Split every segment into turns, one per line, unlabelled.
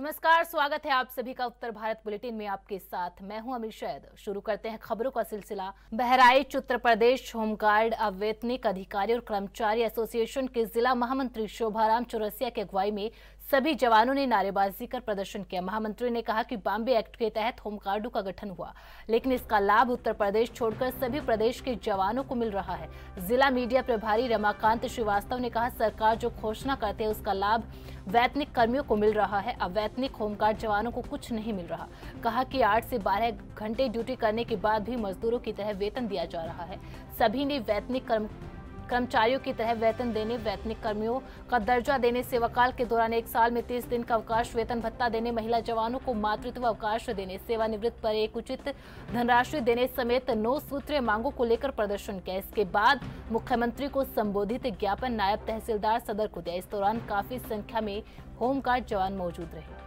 नमस्कार, स्वागत है आप सभी का उत्तर भारत बुलेटिन में। आपके साथ मैं हूं अमीर शैद। शुरू करते हैं खबरों का सिलसिला। बहराइच उत्तर प्रदेश होमगार्ड अवैतनिक अधिकारी और कर्मचारी एसोसिएशन के जिला महामंत्री शोभाराम चौरसिया की अगुवाई में सभी जवानों ने नारेबाजी कर प्रदर्शन किया। महामंत्री ने कहा कि बॉम्बे एक्ट के तहत होमगार्डों का गठन हुआ, लेकिन इसका लाभ उत्तर प्रदेश छोड़कर सभी प्रदेश के जवानों को मिल रहा है। जिला मीडिया प्रभारी रमाकांत श्रीवास्तव ने कहा, सरकार जो घोषणा करते हैं उसका लाभ वैतनिक कर्मियों को मिल रहा है, अवैतनिक होमगार्ड जवानों को कुछ नहीं मिल रहा। कहा कि 8 से 12 घंटे ड्यूटी करने के बाद भी मजदूरों की तरह वेतन दिया जा रहा है। सभी ने वैतनिक कर्मचारियों की तरह वेतन देने, वैतनिक कर्मियों का दर्जा देने, सेवाकाल के दौरान 1 साल में 30 दिन का अवकाश वेतन भत्ता देने, महिला जवानों को मातृत्व अवकाश देने, सेवानिवृत्त पर एक उचित धनराशि देने समेत 9 सूत्रीय मांगों को लेकर प्रदर्शन किया। इसके बाद मुख्यमंत्री को संबोधित ज्ञापन नायब तहसीलदार सदर को दिया। इस दौरान काफी संख्या में होमगार्ड जवान मौजूद रहे।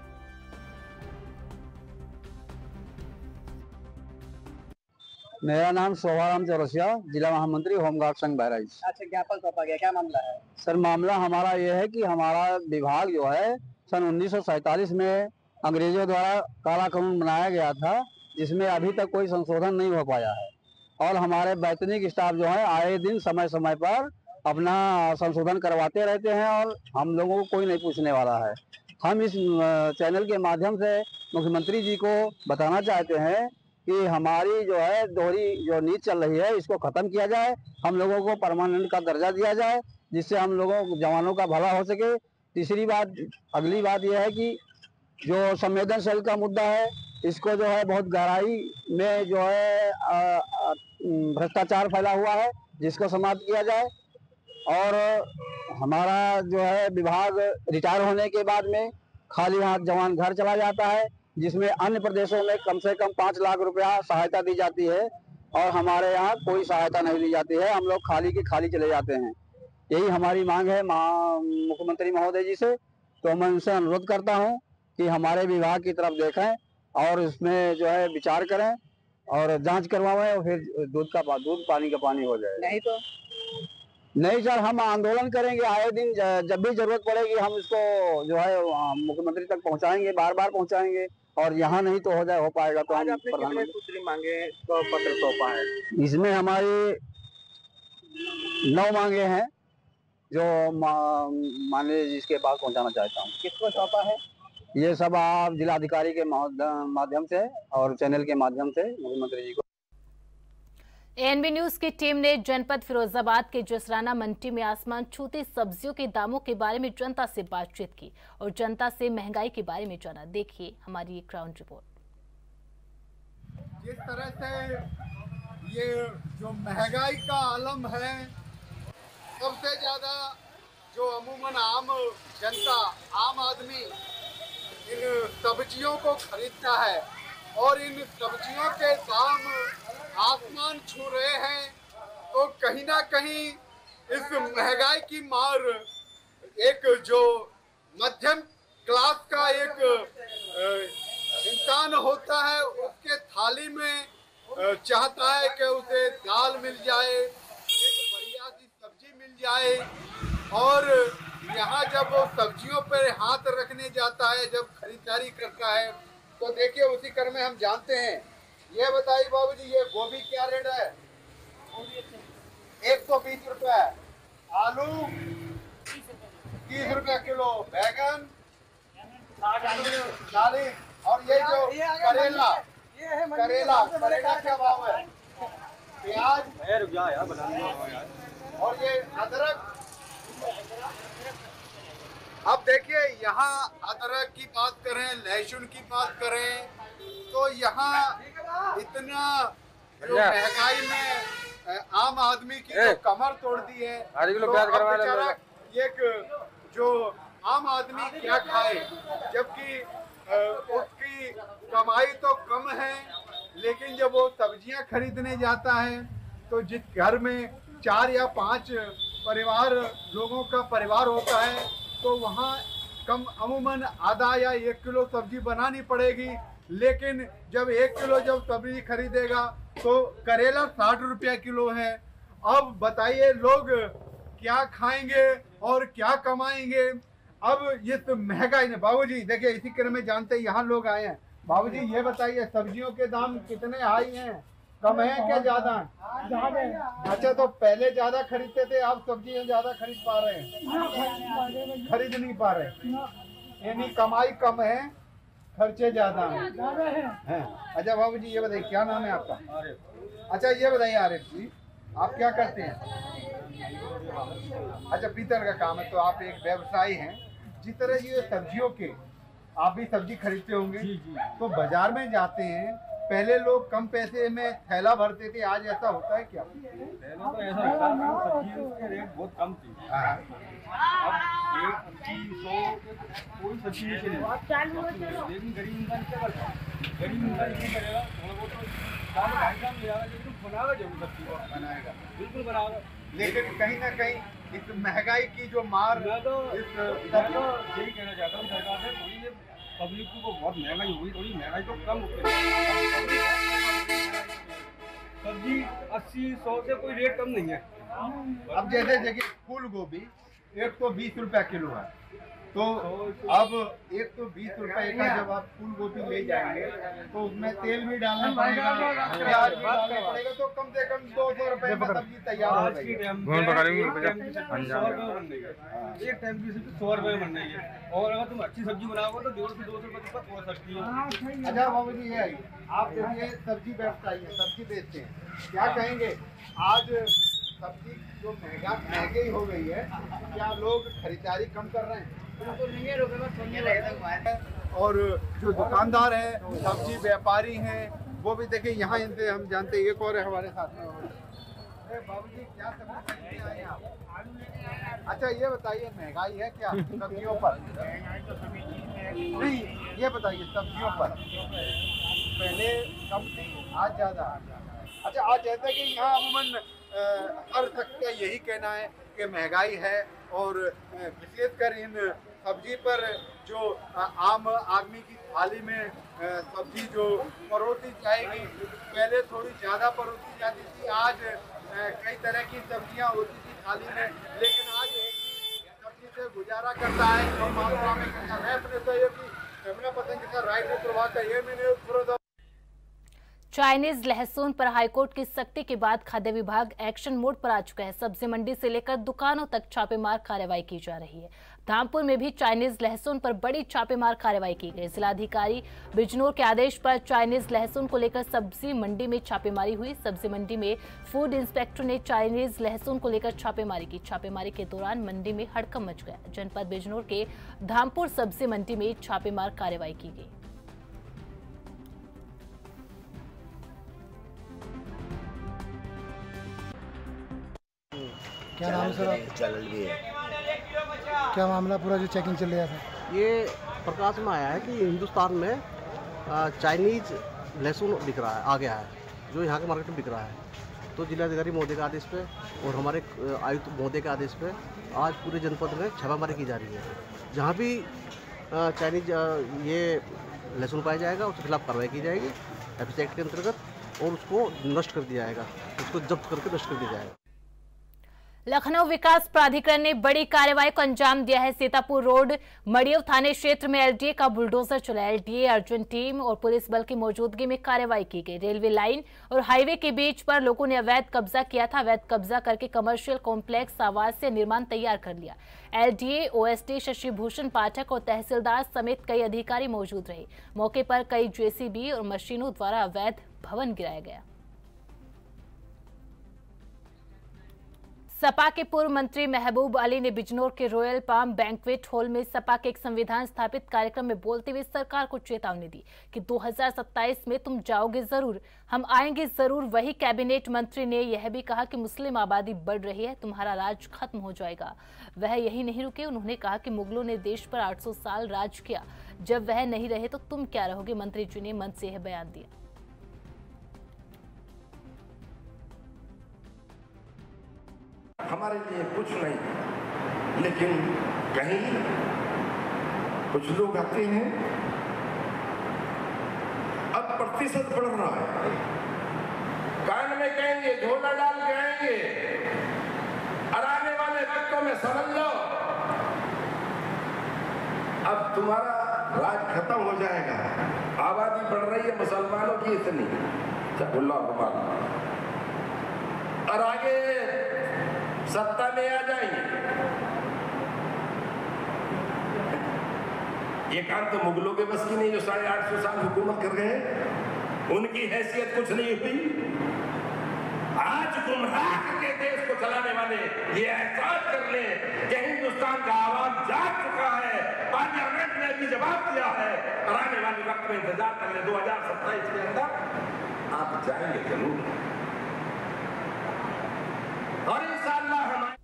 मेरा नाम शोभाराम चौरसिया, जिला महामंत्री होमगार्ड संघ बहराइच।
अच्छा, ज्ञापन सौंपा गया, क्या मामला है?
सर, मामला हमारा ये है कि हमारा विभाग जो है सन 1947 में अंग्रेजों द्वारा काला कानून बनाया गया था, जिसमें अभी तक कोई संशोधन नहीं हो पाया है। और हमारे वैतनिक स्टाफ जो है आए दिन समय समय पर अपना संशोधन करवाते रहते हैं और हम लोगों को कोई नहीं पूछने वाला है। हम इस चैनल के माध्यम से मुख्यमंत्री जी को बताना चाहते हैं कि हमारी जो है दोहरी जो नीति चल रही है इसको खत्म किया जाए, हम लोगों को परमानेंट का दर्जा दिया जाए, जिससे हम लोगों जवानों का भला हो सके। तीसरी बात, अगली बात यह है कि जो संवेदनशील का मुद्दा है, इसको जो है बहुत गहराई में जो है भ्रष्टाचार फैला हुआ है, जिसको समाप्त किया जाए। और हमारा जो है विभाग रिटायर होने के बाद में खाली हाथ जवान घर चला जाता है, जिसमें अन्य प्रदेशों में कम से कम 5 लाख रुपया सहायता दी जाती है और हमारे यहाँ कोई सहायता नहीं दी जाती है। हम लोग खाली के खाली चले जाते हैं। यही हमारी मांग है मुख्यमंत्री महोदय जी से। तो मैं उनसे अनुरोध करता हूँ कि हमारे विभाग की तरफ देखें और इसमें जो है विचार करें और जांच करवाएं और फिर दूध पानी का पानी हो जाए। नहीं सर, हम आंदोलन करेंगे आए दिन। जब भी जरूरत पड़ेगी हम इसको जो है मुख्यमंत्री तक पहुंचाएंगे, बार बार पहुंचाएंगे। और यहाँ नहीं तो हो पाएगा तो हम
प्रधानमंत्री मांगे तो पत्र सौंपा है।
इसमें हमारी 9 मांगे हैं जो माननीय जी के पास पहुंचाना चाहता हूँ।
किसको सौंपा है?
ये सब आप जिलाधिकारी के माध्यम से और चैनल के माध्यम से मुख्यमंत्री जी को।
एएनबी न्यूज की टीम ने जनपद फिरोजाबाद के जसराना मंडी में आसमान छूती सब्जियों के दामों के बारे में जनता से बातचीत की और जनता से महंगाई के बारे में जाना। देखिए हमारी एक ग्राउंड रिपोर्ट।
जिस तरह से ये जो महंगाई का आलम है, सबसे ज्यादा जो अमूमन आम जनता, आम आदमी इन सब्जियों को खरीदता है और इन सब्जियों के दाम आसमान छू रहे हैं, तो कहीं ना कहीं इस महंगाई की मार एक जो मध्यम क्लास का एक इंसान होता है उसके थाली में चाहता है कि उसे दाल मिल जाए, एक बढ़िया सी सब्जी मिल जाए। और यहाँ जब वो सब्जियों पर हाथ रखने जाता है, जब खरीदारी करता है, तो देखिए उसी क्रम में हम जानते हैं। ये बताइए बाबूजी, ये गोभी क्या रेट है? 120 रुपए। आलू 30 रुपए किलो। बैगन 40। और ये जो करेला क्या भाव है? प्याज और ये अदरक। अब देखिए यहाँ अदरक की बात करें, लहसुन की बात करें, तो यहाँ इतना जो महंगाई में आम आदमी की जो कमर तोड़ दी है, तो बेचारा एक जो आम आदमी क्या खाए, जबकि उसकी कमाई तो कम है। लेकिन जब वो सब्जियां खरीदने जाता है तो जिस घर में 4 या 5 लोगों का परिवार होता है, तो वहाँ कम अमूमन आधा या 1 किलो सब्जी बनानी पड़ेगी। लेकिन जब 1 किलो जब सब्जी खरीदेगा तो करेला 60 रुपया किलो है। अब बताइए लोग क्या खाएंगे और क्या कमाएंगे? अब ये तो महंगाई ने बाबूजी देखिए, इसी क्रम में जानते हैं यहाँ लोग आए हैं। बाबूजी ये बताइए सब्जियों के दाम कितने हाई हैं, कम है क्या ज्यादा? अच्छा, तो पहले ज्यादा खरीदते थे, अब सब्जियां ज्यादा खरीद पा रहे हैं? खरीद नहीं पा रहे, यानी कमाई कम है, खर्चे ज्यादा हैं। अच्छा बाबूजी ये बताइए क्या नाम है आपका? अच्छा ये बताइए आरिफ जी, आप क्या करते हैं? अच्छा पीतल का काम है, तो आप एक व्यवसायी हैं। जिस तरह ये सब्जियों के आप भी सब्जी खरीदते होंगे, तो बाजार में जाते हैं, पहले लोग कम पैसे में थैला भरते थे, आज ऐसा होता है क्या?
पहले तो ऐसा होता है, सब्जियों के रेट बहुत कम थी। अब 100 कोई सब्जी नहीं चलेगी, लेकिन गरीब इंसान क्या करता है? गरीब इंसान नहीं करेगा, थोड़ा बहुत तो दाम ढाई दाम ले जाएगा, लेकिन बनाएगा जरूर सब्जी को,
बनाएगा,
बिल्कुल बनाएगा।
लेकिन कहीं ना कहीं इस महंगाई की जो मार,
मैं तो यही कहना चाहता हूँ सरकार से, थोड़ी ये पब्लिक को बहुत महंगाई हुई, थोड़ी महंगाई तो कम हो। सब्जी 80-100 से कोई रेट कम नहीं है।
अब जैसे देखिए फूल गोभी एक तो 20 रुपया किलो है, तो अब एक तो 20 रुपये का जब आप फूल गोभी ले जाएंगे तो उसमें तेल भी डालना पड़ेगा, प्याज भी डालना पड़ेगा, तो कम से कम 200 रुपये में सब्जी तैयार हो जाएगी।
एक टाइम की सब्जी 100 रुपये बन रही है, और अगर तुम अच्छी सब्जी बनाओगे तो 150-200 रुपये तक हो सकती है।
अच्छा बाबू जी, ये आप देखिए सब्जी व्यवसायी है, सब्जी बेचते हैं, क्या कहेंगे आज सब्जी जो महंगाई हो गई है, क्या लोग खरीदारी कम कर रहे हैं? और जो दुकानदार हैं, सब्जी व्यापारी हैं, वो भी देखिए यहाँ इनसे हम जानते हैं। एक और है हमारे साथ में। बाबूजी क्या सब्जी खरीदने आए हैं आप? अच्छा ये बताइए महंगाई है क्या सब्जियों पर? नहीं, ये बताइए सब्जियों पर पहले कम थी, आज ज्यादा। अच्छा आज जैसे कि यहाँ अमूमन हर शख्स का यही कहना है कि महंगाई है, और विशेषकर इन सब्जी पर जो आम आदमी की थाली में सब्जी जो परोसी जाएगी, पहले थोड़ी ज़्यादा परोसी जाती थी, आज कई तरह की सब्जियां होती थी थाली में, लेकिन आज एक ही सब्जी से गुजारा करता है। तो मामला में मैं अपने सहयोगी कमला पतंग का राइट प्रभाकर ये मैंने
चाइनीज लहसुन पर हाईकोर्ट की सख्ती के बाद खाद्य विभाग एक्शन मोड पर आ चुका है। सब्जी मंडी से लेकर दुकानों तक छापेमार कार्रवाई की जा रही है। धामपुर में भी चाइनीज लहसुन पर बड़ी छापेमार कार्रवाई की गई। जिलाधिकारी बिजनौर के आदेश पर चाइनीज लहसुन को लेकर सब्जी मंडी में छापेमारी हुई। सब्जी मंडी में फूड इंस्पेक्टर ने चाइनीज लहसुन को लेकर छापेमारी की। छापेमारी के दौरान मंडी में हड़कंप मच गया। जनपद बिजनौर के धामपुर सब्जी मंडी में छापेमार कार्रवाई की गई।
क्या नाम है सर?
चल रही है।
क्या मामला पूरा जो चेकिंग चल रहा था?
ये प्रकाश में आया है कि हिंदुस्तान में चाइनीज लहसुन बिक रहा है, आ गया है, जो यहाँ के मार्केट में बिक रहा है। तो जिलाधिकारी महोदय के आदेश पे और हमारे आयुक्त महोदय के आदेश पे आज पूरे जनपद में छापामारी की जा रही है। जहाँ भी चाइनीज ये लहसुन पाया जाएगा उसके खिलाफ कार्रवाई की जाएगी एफएसएल एक्ट के अंतर्गत, और उसको नष्ट कर दिया जाएगा, उसको जब्त करके नष्ट कर दिया जाएगा।
लखनऊ विकास प्राधिकरण ने बड़ी कार्रवाई को अंजाम दिया है। सीतापुर रोड मड़ियव थाने क्षेत्र में एलडीए का बुलडोजर चला। एलडीए अर्जुन टीम और पुलिस बल की मौजूदगी में कार्रवाई की गई। रेलवे लाइन और हाईवे के बीच पर लोगों ने अवैध कब्जा किया था। अवैध कब्जा करके कमर्शियल कॉम्प्लेक्स आवासीय निर्माण तैयार कर लिया। एलडीए ओएसडी शशि भूषण पाठक और तहसीलदार समेत कई अधिकारी मौजूद रहे। मौके पर कई जेसीबी और मशीनों द्वारा अवैध भवन गिराया गया। सपा के पूर्व मंत्री महबूब अली ने बिजनौर के रॉयल पाम बैंक्वेट हॉल में सपा के एक संविधान स्थापित कार्यक्रम में बोलते हुए सरकार को चेतावनी दी कि 2027 में तुम जाओगे जरूर, हम आएंगे जरूर। वही कैबिनेट मंत्री ने यह भी कहा कि मुस्लिम आबादी बढ़ रही है, तुम्हारा राज खत्म हो जाएगा। वह यही नहीं रुके, उन्होंने कहा कि मुगलों ने देश पर 800 साल राज किया, जब वह नहीं रहे तो तुम क्या रहोगे। मंत्री जी ने मंच से यह बयान दिया।
हमारे लिए कुछ नहीं, लेकिन कहीं कुछ लोग आते हैं, अब प्रतिशत बढ़ रहा है, कान में कहेंगे, झोला डाल के आएंगे, और आने वाले वक्तों में समझ लो अब तुम्हारा राज खत्म हो जाएगा। आबादी बढ़ रही है मुसलमानों की इतनी, और आगे सत्ता में आ जाएंगे। ये काम तो मुगलों के बस की नहीं, जो 850 साल हुकूमत कर गए हैं, उनकी हैसियत कुछ नहीं हुई। आज गुमराह करके देश को चलाने वाले ये एहसास कर ले कि हिंदुस्तान का आवाज जाग चुका है, पार्लियामेंट ने भी जवाब दिया है, और आने वाले वक्त में इंतजार कर ले 2027 के अंदर आप जाएंगे जरूर, और इंशाअल्लाह हमारे।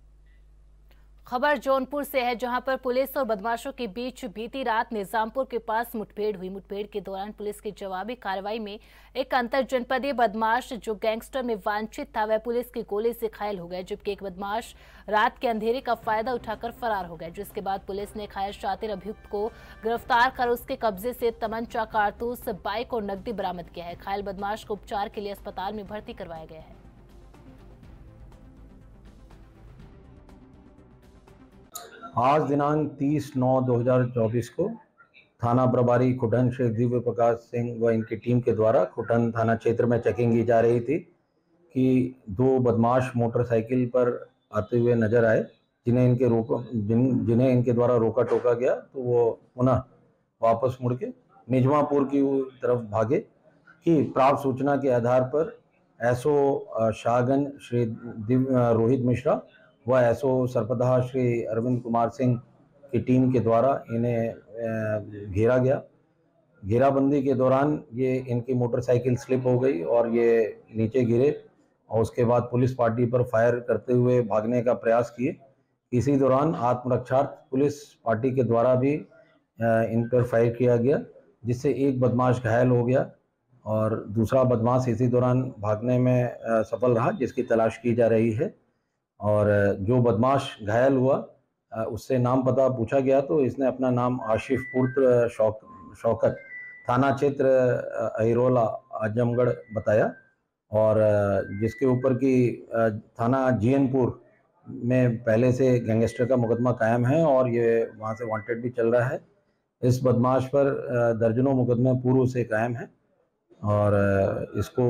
खबर जौनपुर से है, जहां पर पुलिस और बदमाशों के बीच बीती रात निजामपुर के पास मुठभेड़ हुई। मुठभेड़ के दौरान पुलिस की जवाबी कार्रवाई में एक अंतर जनपदीय बदमाश जो गैंगस्टर में वांछित था, वह पुलिस की गोली से घायल हो गया, जबकि एक बदमाश रात के अंधेरे का फायदा उठाकर फरार हो गया, जिसके बाद पुलिस ने घायल शातिर अभियुक्त को गिरफ्तार कर उसके कब्जे से तमंचा, कारतूस, बाइक और नकदी बरामद किया है। घायल बदमाश को उपचार के लिए अस्पताल में भर्ती करवाया गया है।
आज दिनांक 30/9/2024 को थाना प्रभारी खुटन श्री दिव्य प्रकाश सिंह व इनकी टीम के द्वारा खुटन थाना क्षेत्र में चेकिंग की जा रही थी कि 2 बदमाश मोटरसाइकिल पर आते हुए नजर आए, जिन्हें इनके द्वारा रोका टोका गया, तो वो पुनः वापस मुड़ के निजमापुर की तरफ भागे। कि प्राप्त सूचना के आधार पर एसओ शाहगंज श्री रोहित मिश्रा व एसओ सरपदहा श्री अरविंद कुमार सिंह की टीम के द्वारा इन्हें घेरा गया। घेराबंदी के दौरान ये इनकी मोटरसाइकिल स्लिप हो गई और ये नीचे गिरे, और उसके बाद पुलिस पार्टी पर फायर करते हुए भागने का प्रयास किए। इसी दौरान आत्मरक्षार्थ पुलिस पार्टी के द्वारा भी इन पर फायर किया गया, जिससे एक बदमाश घायल हो गया और दूसरा बदमाश इसी दौरान भागने में सफल रहा, जिसकी तलाश की जा रही है। और जो बदमाश घायल हुआ उससे नाम पता पूछा गया तो इसने अपना नाम आशिफ पुत्र शौकत थाना क्षेत्र अहिरोला आजमगढ़ बताया, और जिसके ऊपर की थाना जीएनपुर में पहले से गैंगस्टर का मुकदमा कायम है और ये वहाँ से वांटेड भी चल रहा है। इस बदमाश पर दर्जनों मुकदमे पूर्व से कायम हैं और इसको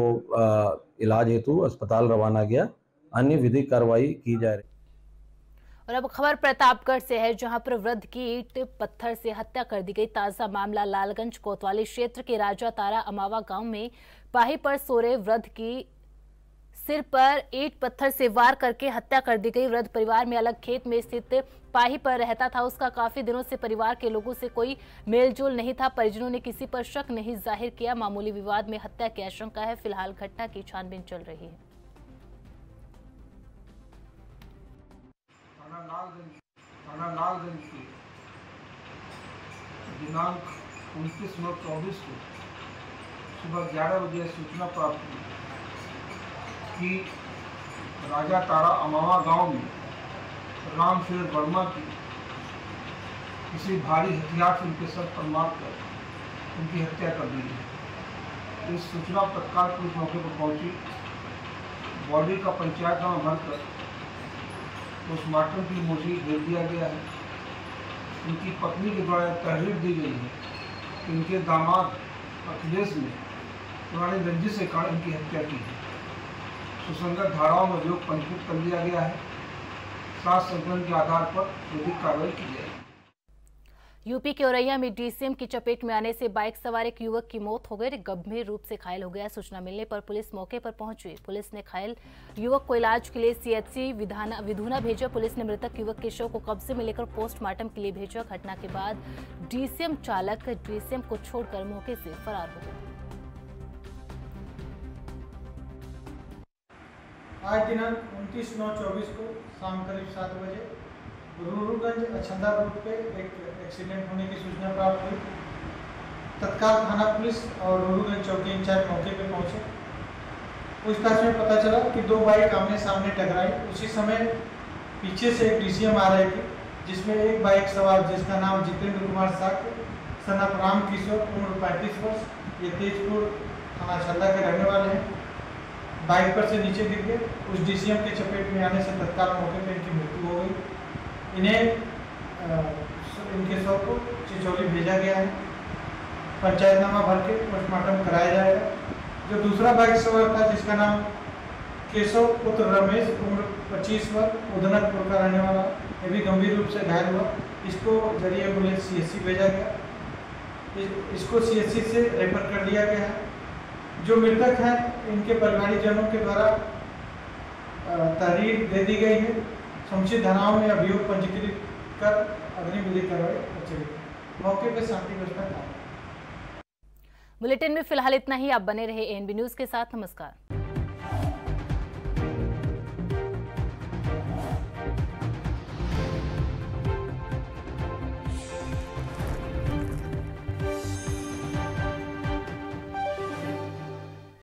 इलाज हेतु अस्पताल रवाना गया। अन्य विधिक कार्रवाई की जा रही।
और अब खबर प्रतापगढ़ से है, जहां पर वृद्ध की ईंट पत्थर से हत्या कर दी गई। ताजा मामला लालगंज कोतवाली क्षेत्र के राजा तारा अमावा गांव में पाही पर सो रहे वृद्ध की सिर पर ईंट पत्थर से वार करके हत्या कर दी गई। वृद्ध परिवार में अलग खेत में स्थित पाही पर रहता था। उसका काफी दिनों से परिवार के लोगों से कोई मेलजोल नहीं था। परिजनों ने किसी पर शक नहीं जाहिर किया। मामूली विवाद में हत्या की आशंका है। फिलहाल घटना की छानबीन चल रही है।
थाना लालगंज की दिनांक 29/24 को सुबह 11 बजे सूचना प्राप्त हुई कि राजा तारा अमावा गांव में रामशेर वर्मा की किसी भारी हथियार से उनके सर पर मारकर उनकी हत्या कर दी गई। इस सूचना तत्काल पुलिस मौके पर पहुंची। बॉडी का पंचायत में भरकर पोस्टमार्टम की मोशी भेज दिया गया है। उनकी पत्नी के द्वारा तहरीर दी गई है कि उनके दामाद अखिलेश ने पुरानी रंजिश के कारण उनकी हत्या की है। सुसंगत धाराओं में अभियोग पंजीकृत कर लिया गया है। साक्ष्य संकलन के आधार पर विधिक कार्रवाई की जाएगी।
यूपी के औरैया में डीसीएम की चपेट में आने से बाइक सवार एक युवक की मौत हो गई, गंभीर रूप से घायल हो गया। सूचना मिलने पर पुलिस मौके पर पहुंची। पुलिस ने घायल युवक को इलाज के लिए सीएचसी विधुना भेजा। पुलिस ने मृतक युवक के शव को कब्जे में लेकर पोस्टमार्टम के लिए भेजा। घटना के बाद डीसीएम चालक डीसीएम को छोड़कर मौके से फरार हो गया।
आज दिनांक 29/9/24 को शाम करीब 7 बजे रूरूगंज अछंदा रोड पे एक एक्सीडेंट होने की सूचना प्राप्त हुई। तत्काल थाना पुलिस और रूरूगंज चौकी इंचार्ज मौके पे पहुंचे। पूछताछ में पता चला कि 2 बाइक आमने सामने टकराई। उसी समय पीछे से एक डीसीएम आ रही थी, जिसमें एक बाइक सवार जिसका नाम जितेंद्र कुमार साक्य सन ऑफ राम किशोर उम्र 35 वर्ष, ये तेजपुर थाना छल्दा के रहने वाले हैं, बाइक पर से नीचे गिर गए। उस डीसीएम के चपेट में आने से तत्काल मौके पर इनकी मृत्यु हो गई। इन्हें इनके शव को चिचौली भेजा गया है। पंचायतनामा भर के पोस्टमार्टम कराया जाएगा। जो दूसरा बाइक सवार था जिसका नाम केशव पुत्र रमेश उम्र 25 वर्ष उदनकपुर का रहने वाला, ये भी गंभीर रूप से घायल हुआ। इसको जरिए एम्बुलेंस CHC भेजा गया। इसको CHC से रेफर कर दिया गया है। जो मृतक हैं इनके परिवारीजनों के द्वारा तहरीर दे दी गई है। समुचित धाराओं में अभियोग पंजीकृत कर अग्रिम विधिक कार्रवाई चलेगी। मौके पर शांति व्यवस्था कायम।
बुलेटिन में फिलहाल इतना ही। आप बने रहे ANB न्यूज के साथ। नमस्कार।